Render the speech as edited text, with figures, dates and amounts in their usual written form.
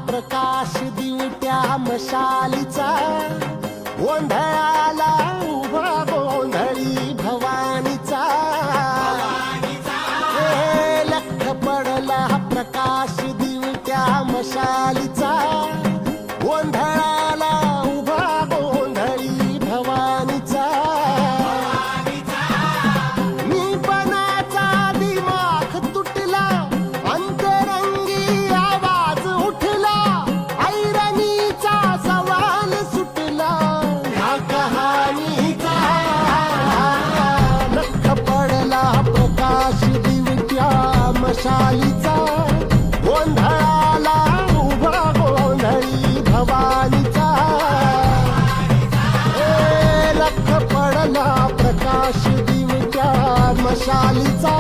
प्रकाश दिवट्या मशालीचा, गोंधळाला उभा गोंधळी भवानीचा. हे लख पडला प्रकाश दिवट्या मशालीचा, गोंधळाला उभा गोंधळी भवानीचा. मी पणाचा दिमाग तुटला, अंतरंगी आवाज उठला, ऐरणीचा सवाल सुटला ह्या कहाणीचा. लख पडला प्रकाश दिवट्या मशालीचा, गोंधळाला उभा गोंधळी भवानीचा. लख पडला प्रकाश दिवट्या मशालीचा,